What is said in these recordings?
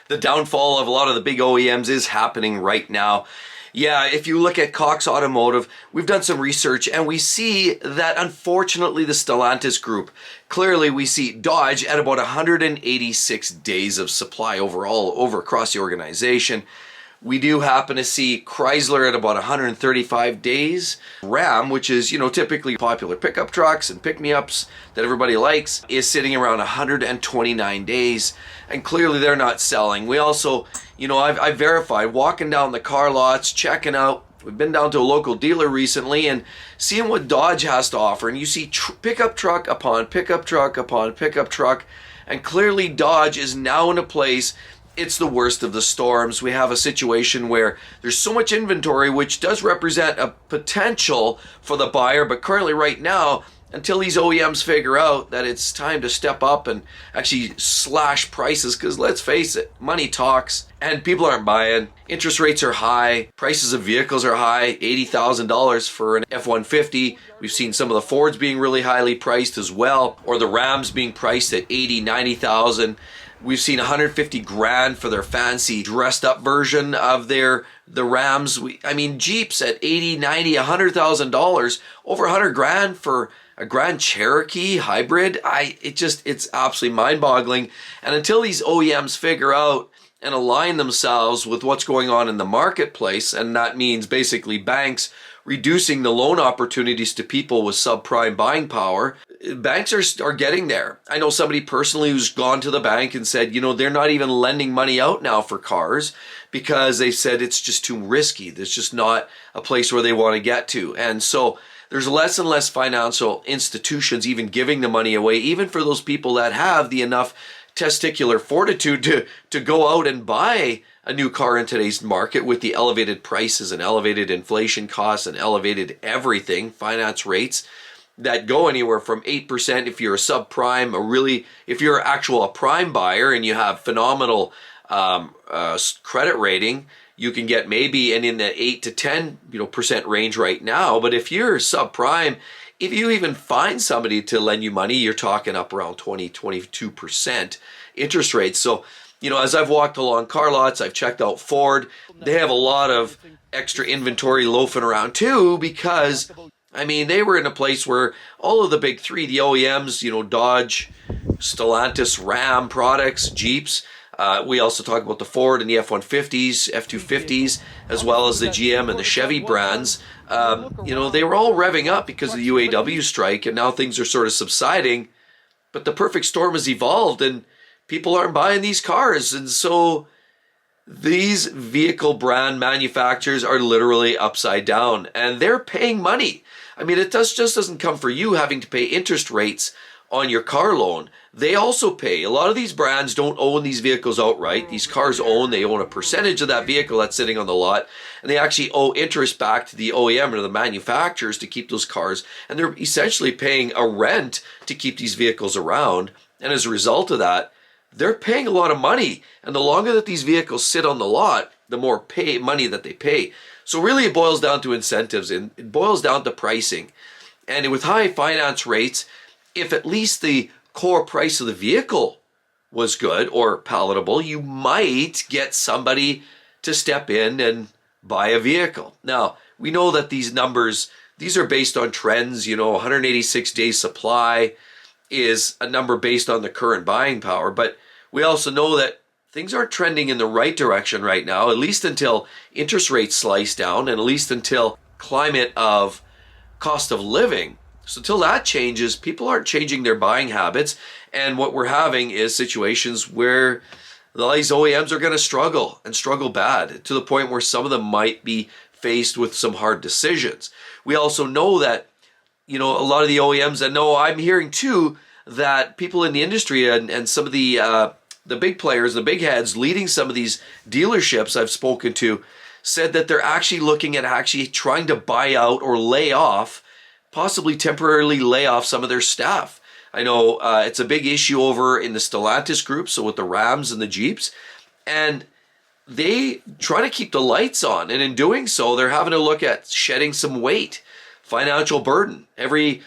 the downfall of a lot of the big OEMs is happening right now. Yeah, if you look at Cox Automotive, we've done some research and we see that unfortunately the Stellantis group, clearly we see Dodge at about 186 days of supply overall over across the organization. We do happen to see Chrysler at about 135 days. Ram, which is, typically popular pickup trucks and pick-me-ups that everybody likes, is sitting around 129 days. And clearly they're not selling. We also, I've verified, walking down the car lots, checking out. We've been down to a local dealer recently and seeing what Dodge has to offer. And you see pickup truck upon pickup truck upon pickup truck. And clearly Dodge is now in a place, it's the worst of the storms. We have a situation where there's so much inventory, which does represent a potential for the buyer. But currently right now, until these OEMs figure out that it's time to step up and actually slash prices, because let's face it, money talks and people aren't buying. Interest rates are high. Prices of vehicles are high. $80,000 for an F-150. We've seen some of the Fords being really highly priced as well, or the Rams being priced at $80,000, $90,000. We've seen 150 grand for their fancy dressed up version of the Rams. Jeeps at 80, 90, $100,000, over 100 grand for a Grand Cherokee hybrid. It's absolutely mind-boggling. And until these OEMs figure out and align themselves with what's going on in the marketplace, and that means basically banks reducing the loan opportunities to people with subprime buying power, banks are getting there. I know somebody personally who's gone to the bank and said, they're not even lending money out now for cars because they said it's just too risky. There's just not a place where they want to get to. And so there's less and less financial institutions even giving the money away, even for those people that have the enough testicular fortitude to go out and buy a new car in today's market with the elevated prices and elevated inflation costs and elevated everything, finance rates that go anywhere from 8% if you're a subprime, if you're a prime buyer and you have phenomenal credit rating, you can get maybe in the 8 to 10% range right now. But if you're subprime, if you even find somebody to lend you money, you're talking up around 22% interest rates. So, as I've walked along car lots, I've checked out Ford. They have a lot of extra inventory loafing around too, because they were in a place where all of the big three, the OEMs, Dodge, Stellantis, Ram products, Jeeps. We also talk about the Ford and the F-150s, F-250s, as well as the GM and the Chevy brands. They were all revving up because of the UAW strike, and now things are sort of subsiding. But the perfect storm has evolved, and people aren't buying these cars. And so these vehicle brand manufacturers are literally upside down, and they're paying money. It just doesn't come for you having to pay interest rates on your car loan. They also pay. A lot of these brands don't own these vehicles outright. These cars they own a percentage of that vehicle that's sitting on the lot, and they actually owe interest back to the OEM or the manufacturers to keep those cars, and they're essentially paying a rent to keep these vehicles around. And as a result of that, they're paying a lot of money, and the longer that these vehicles sit on the lot, the more money that they pay. So really it boils down to incentives, and it boils down to pricing. And with high finance rates, if at least the core price of the vehicle was good or palatable, you might get somebody to step in and buy a vehicle. Now, we know that these numbers, these are based on trends. 186 days supply is a number based on the current buying power, but we also know that things aren't trending in the right direction right now, at least until interest rates slice down and at least until climate of cost of living. So until that changes, people aren't changing their buying habits. And what we're having is situations where these OEMs are going to struggle and struggle bad to the point where some of them might be faced with some hard decisions. We also know that, a lot of the OEMs, and I'm hearing too, that people in the industry and some of the big players, the big heads leading some of these dealerships I've spoken to, said that they're actually looking at trying to buy out or lay off, possibly temporarily lay off some of their staff. I know it's a big issue over in the Stellantis group, so with the Rams and the Jeeps, and they try to keep the lights on, and in doing so, they're having to look at shedding some weight, financial burden. Every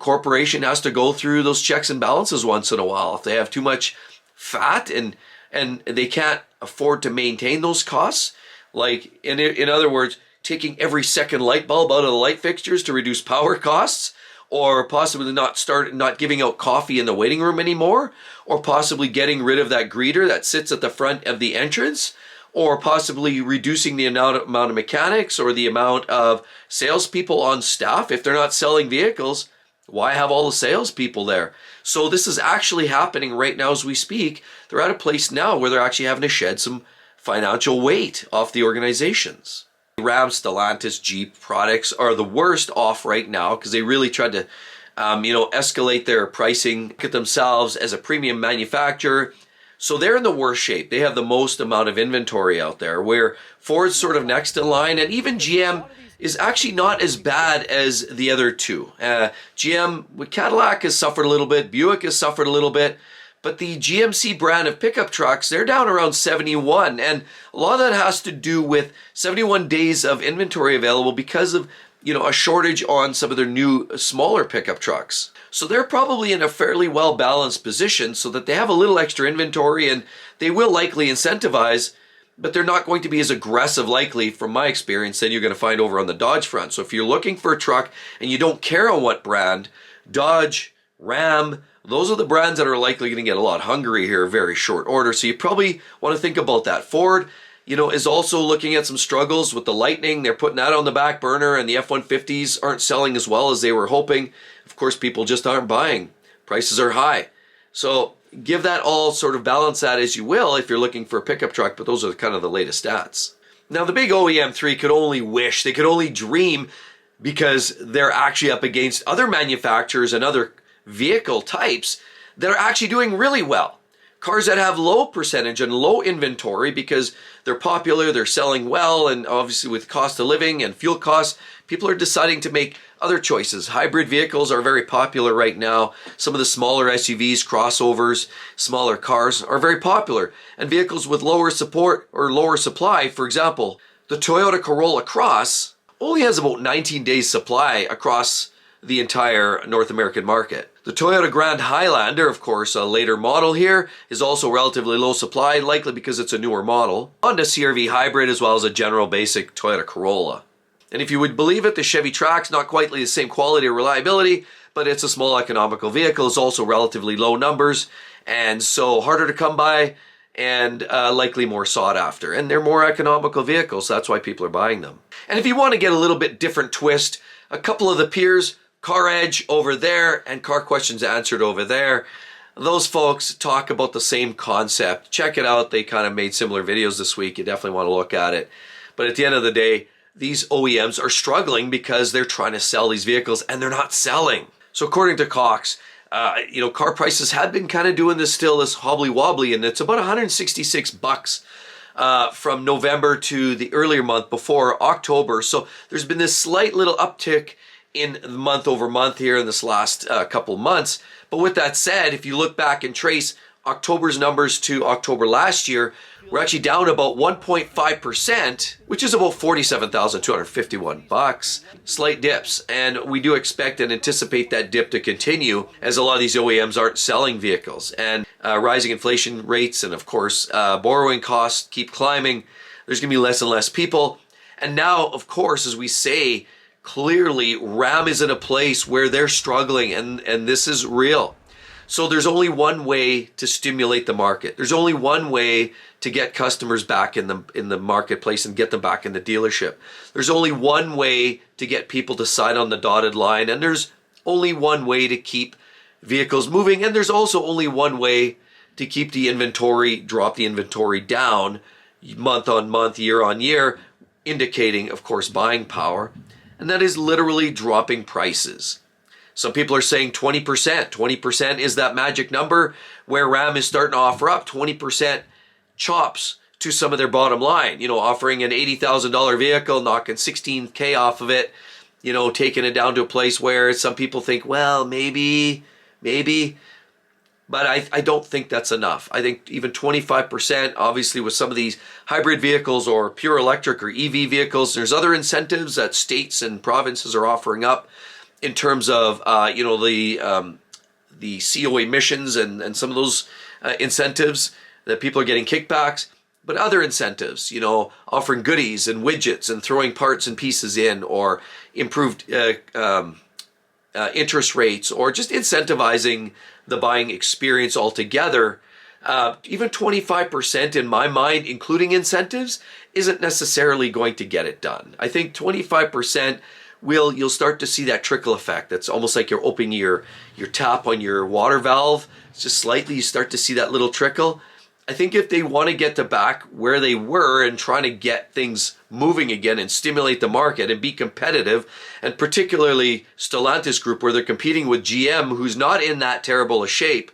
corporation has to go through those checks and balances once in a while. If they have too much fat and and they can't afford to maintain those costs. Like, in other words, taking every second light bulb out of the light fixtures to reduce power costs, or possibly not giving out coffee in the waiting room anymore, or possibly getting rid of that greeter that sits at the front of the entrance, or possibly reducing the amount of mechanics or the amount of salespeople on staff. If they're not selling vehicles, why have all the salespeople there? So this is actually happening right now as we speak. They're at a place now where they're actually having to shed some financial weight off the organizations. Ram, Stellantis, Jeep products are the worst off right now because they really tried to escalate their pricing, look at themselves as a premium manufacturer. So they're in the worst shape. They have the most amount of inventory out there, where Ford's sort of next in line, and even GM is actually not as bad as the other two. GM with Cadillac has suffered a little bit, Buick has suffered a little bit, but the GMC brand of pickup trucks, they're down around 71, and a lot of that has to do with 71 days of inventory available because of a shortage on some of their new smaller pickup trucks. So they're probably in a fairly well-balanced position so that they have a little extra inventory, and they will likely incentivize, but they're not going to be as aggressive, likely, from my experience, than you're going to find over on the Dodge front. So if you're looking for a truck and you don't care on what brand, Dodge, Ram, those are the brands that are likely going to get a lot hungry here very short order. So you probably want to think about that. Ford, is also looking at some struggles with the Lightning. They're putting that on the back burner, and the F-150s aren't selling as well as they were hoping. Of course, people just aren't buying. Prices are high. So give that all, sort of balance that as you will if you're looking for a pickup truck, but those are kind of the latest stats. Now, the big OEM 3 could only wish, they could only dream, because they're actually up against other manufacturers and other vehicle types that are actually doing really well. Cars that have low percentage and low inventory because they're popular, they're selling well, and obviously with cost of living and fuel costs, people are deciding to make other choices. Hybrid vehicles are very popular right now. Some of the smaller SUVs, crossovers, smaller cars are very popular. And vehicles with lower support or lower supply, for example, the Toyota Corolla Cross only has about 19 days supply across the entire North American market. The Toyota Grand Highlander, of course, a later model here, is also relatively low supply, likely because it's a newer model. Honda CR-V Hybrid, as well as a general basic Toyota Corolla. And if you would believe it, the Chevy Trax, not quite the same quality or reliability, but it's a small economical vehicle. It's also relatively low numbers, and so harder to come by, and likely more sought after. And they're more economical vehicles, so that's why people are buying them. And if you want to get a little bit different twist, a couple of the peers, Car Edge over there and Car Questions Answered over there, those folks talk about the same concept. Check it out. They kind of made similar videos this week. You definitely want to look at it. But at the end of the day, these OEMs are struggling because they're trying to sell these vehicles and they're not selling. So according to Cox, car prices have been kind of doing this hobbly wobbly, and it's about $166 from November to the earlier month before October. So there's been this slight little uptick in month over month here in this last couple months. But with that said, if you look back and trace October's numbers to October last year, we're actually down about 1.5%, which is about $47,251. Slight dips, and we do expect and anticipate that dip to continue as a lot of these OEMs aren't selling vehicles. And rising inflation rates and, of course, borrowing costs keep climbing. There's going to be less and less people. And now, of course, as we say, clearly Ram is in a place where they're struggling, and this is real. So there's only one way to stimulate the market. There's only one way to get customers back in the marketplace and get them back in the dealership. There's only one way to get people to sign on the dotted line, and there's only one way to keep vehicles moving, and there's also only one way to keep the inventory, drop the inventory down month on month, year on year, indicating, of course, buying power, and that is literally dropping prices. Some people are saying 20%. 20% is that magic number where Ram is starting to offer up 20% chops to some of their bottom line. Offering an $80,000 vehicle, knocking $16K off of it, taking it down to a place where some people think, well, maybe. But I don't think that's enough. I think even 25%, obviously with some of these hybrid vehicles or pure electric or EV vehicles, there's other incentives that states and provinces are offering up in terms of the CO emissions and some of those incentives. that people are getting kickbacks, but other incentives, you know, offering goodies and widgets and throwing parts and pieces in, or improved interest rates, or just incentivizing the buying experience altogether. Even 25% in my mind, including incentives, isn't necessarily going to get it done. I think 25% you'll start to see that trickle effect. That's almost like you're opening your tap on your water valve. It's just slightly, you start to see that little trickle. I think if they want to get to back where they were and trying to get things moving again and stimulate the market and be competitive, and particularly Stellantis Group, where they're competing with GM, who's not in that terrible a shape,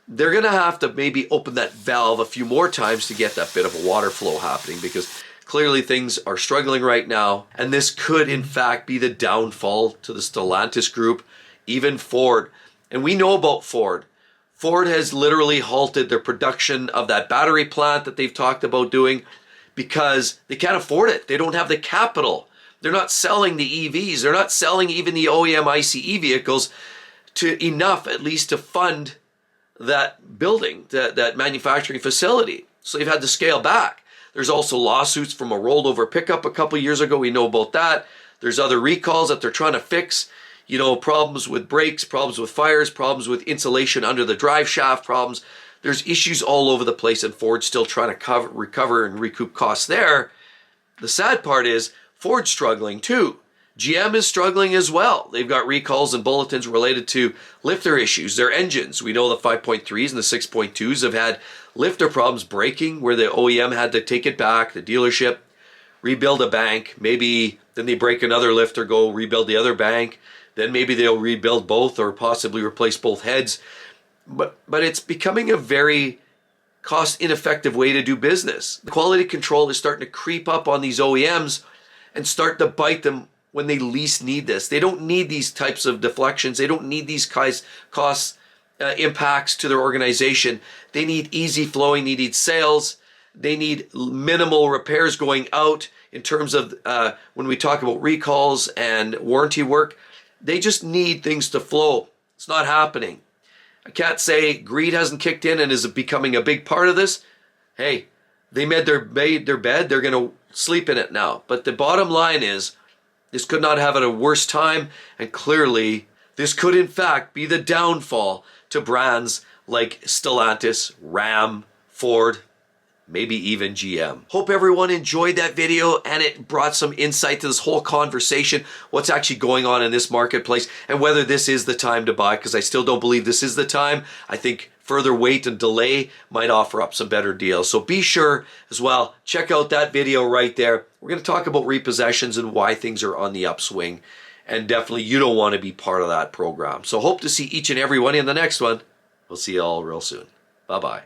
they're going to have to maybe open that valve a few more times to get that bit of a water flow happening, because clearly things are struggling right now, and this could in fact be the downfall to the Stellantis Group, even Ford. And we know about Ford. Ford has literally halted their production of that battery plant that they've talked about doing because they can't afford it. They don't have the capital. They're not selling the EVs. They're not selling even the OEM ICE vehicles to enough, at least, to fund that building, that manufacturing facility. So they've had to scale back. There's also lawsuits from a rolled over pickup a couple years ago. We know about that. There's other recalls that they're trying to fix. You know, problems with brakes, problems with fires, problems with insulation under the drive shaft, problems. There's issues all over the place, and Ford's still trying to recover and recoup costs there. The sad part is Ford's struggling too. GM is struggling as well. They've got recalls and bulletins related to lifter issues, their engines. We know the 5.3s and the 6.2s have had lifter problems breaking, where the OEM had to take it back, the dealership, rebuild a bank. Maybe then they break another lifter, go rebuild the other bank. Then maybe they'll rebuild both or possibly replace both heads. But it's becoming a very cost ineffective way to do business. The quality control is starting to creep up on these OEMs and start to bite them when they least need this. They don't need these types of deflections. They don't need these cost impacts to their organization. They need easy flowing. They need sales. They need minimal repairs going out in terms of when we talk about recalls and warranty work. They just need things to flow. It's not happening. I can't say greed hasn't kicked in and is becoming a big part of this. Hey, they made their bed. They're going to sleep in it now. But the bottom line is, this could not have at a worse time. And clearly, this could in fact be the downfall to brands like Stellantis, Ram, Ford, maybe even GM. Hope everyone enjoyed that video and it brought some insight to this whole conversation, what's actually going on in this marketplace, and whether this is the time to buy, because I still don't believe this is the time. I think further wait and delay might offer up some better deals. So be sure as well, check out that video right there. We're going to talk about repossessions and why things are on the upswing. And definitely you don't want to be part of that program. So hope to see each and every one in the next one. We'll see you all real soon. Bye-bye.